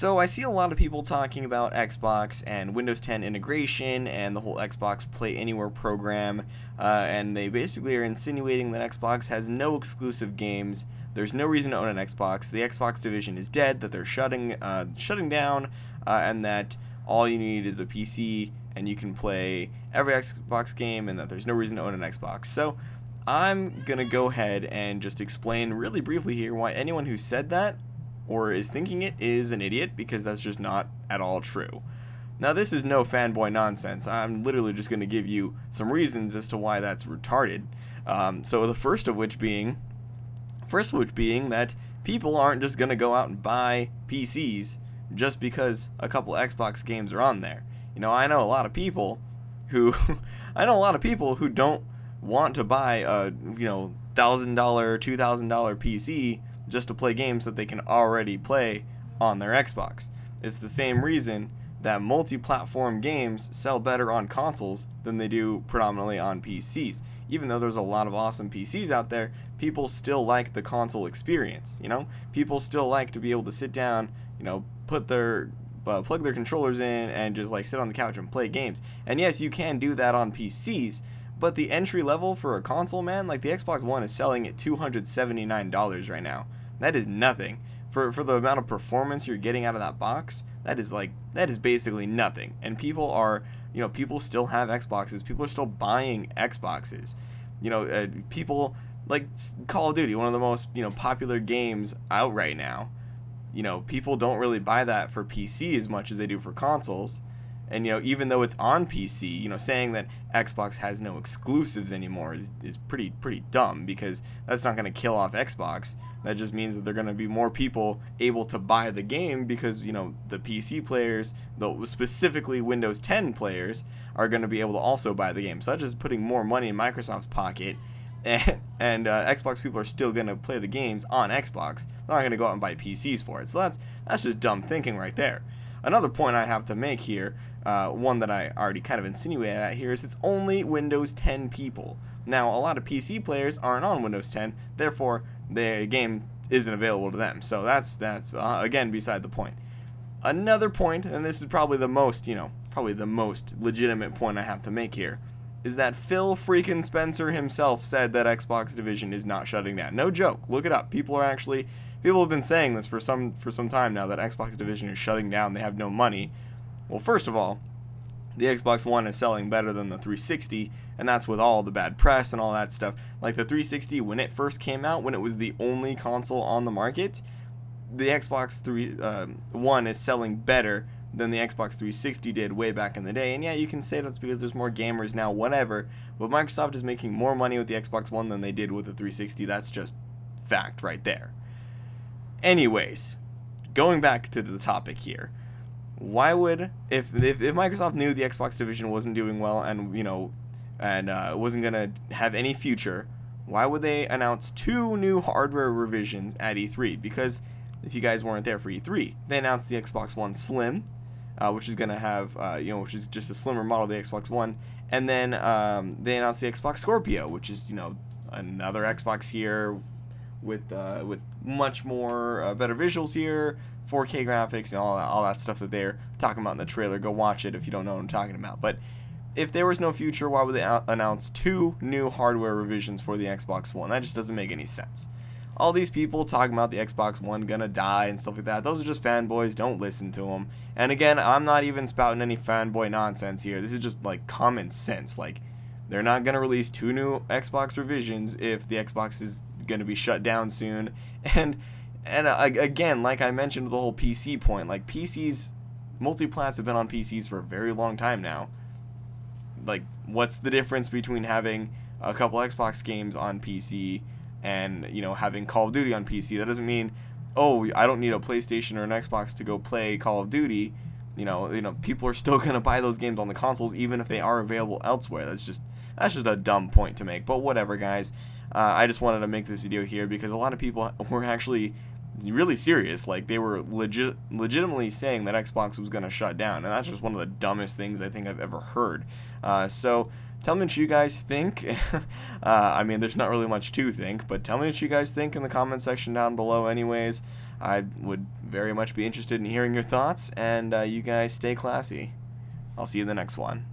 So I see a lot of people talking about Xbox and Windows 10 integration and the whole Xbox Play Anywhere program, and they basically are insinuating that Xbox has no exclusive games. There's no reason to own an Xbox. The Xbox division is dead. That they're shutting down, and that all you need is a PC and you can play every Xbox game, and that there's no reason to own an Xbox. So I'm gonna go ahead and just explain really briefly here why anyone who said that or is thinking it is an idiot, because that's just not at all true. Now, this is no fanboy nonsense. I'm literally just going to give you some reasons as to why that's retarded. So the first of which being that people aren't just going to go out and buy PCs just because a couple Xbox games are on there. I know a lot of people who who don't want to buy a $1,000, $2,000 PC just to play games that they can already play on their Xbox. It's the same reason that multi-platform games sell better on consoles than they do predominantly on PCs. Even though there's a lot of awesome PCs out there, people still like the console experience. People still like to be able to sit down, put their plug their controllers in and just like sit on the couch and play games. And yes, you can do that on PCs, but the entry level for a console, man, like the Xbox One is selling at $279 right now. That is nothing. For the amount of performance you're getting out of that box, that is basically nothing. And people still have Xboxes. People are still buying Xboxes. People like Call of Duty, one of the most, popular games out right now. People don't really buy that for PC as much as they do for consoles. And, even though it's on PC, saying that Xbox has no exclusives anymore is pretty dumb, because that's not going to kill off Xbox. That just means that there are going to be more people able to buy the game because, the PC players, specifically Windows 10 players, are going to be able to also buy the game. So that's just putting more money in Microsoft's pocket. And Xbox people are still going to play the games on Xbox. They're not going to go out and buy PCs for it. So that's just dumb thinking right there. Another point I have to make here, one that I already kind of insinuated at here, is it's only Windows 10 people. Now, a lot of PC players aren't on Windows 10, therefore the game isn't available to them. So that's again beside the point. Another point, and this is probably the most legitimate point I have to make here, is that Phil freaking Spencer himself said that Xbox division is not shutting down. No joke. Look it up. People have been saying this for some time now, that Xbox division is shutting down. They have no money. Well, first of all, the Xbox One is selling better than the 360, and that's with all the bad press and all that stuff. Like the 360, when it first came out, when it was the only console on the market, the Xbox One is selling better than the Xbox 360 did way back in the day. And yeah, you can say that's because there's more gamers now, whatever, but Microsoft is making more money with the Xbox One than they did with the 360. That's just fact right there. Anyways, going back to the topic here, why would, if Microsoft knew the Xbox division wasn't doing well and wasn't gonna have any future, why would they announce 2 new hardware revisions at E3? Because if you guys weren't there for E3, they announced the Xbox One Slim, which is gonna have which is just a slimmer model of the Xbox One, and then they announced the Xbox Scorpio, which is another Xbox here with much more better visuals here, 4K graphics, and all that stuff that they're talking about in the trailer. Go watch it if you don't know what I'm talking about. But if there was no future, why would they announce 2 new hardware revisions for the Xbox One? That just doesn't make any sense. All these people talking about the Xbox One gonna die and stuff like that, those are just fanboys. Don't listen to them. And again, I'm not even spouting any fanboy nonsense here. This is just like common sense. Like, they're not gonna release 2 new Xbox revisions if the Xbox is gonna be shut down soon. And again, like I mentioned with the whole PC point, like PCs, multi-plats have been on PCs for a very long time now. Like, what's the difference between having a couple Xbox games on PC and, having Call of Duty on PC? That doesn't mean, oh, I don't need a PlayStation or an Xbox to go play Call of Duty. People are still going to buy those games on the consoles even if they are available elsewhere. That's just a dumb point to make. But whatever, guys. I just wanted to make this video here because a lot of people were actually really serious. Like, they were legitimately saying that Xbox was going to shut down, and that's just one of the dumbest things I think I've ever heard. So Tell me what you guys think. I mean, there's not really much to think, but tell me what you guys think in the comment section down below anyways. I would very much be interested in hearing your thoughts, and you guys stay classy. I'll see you in the next one.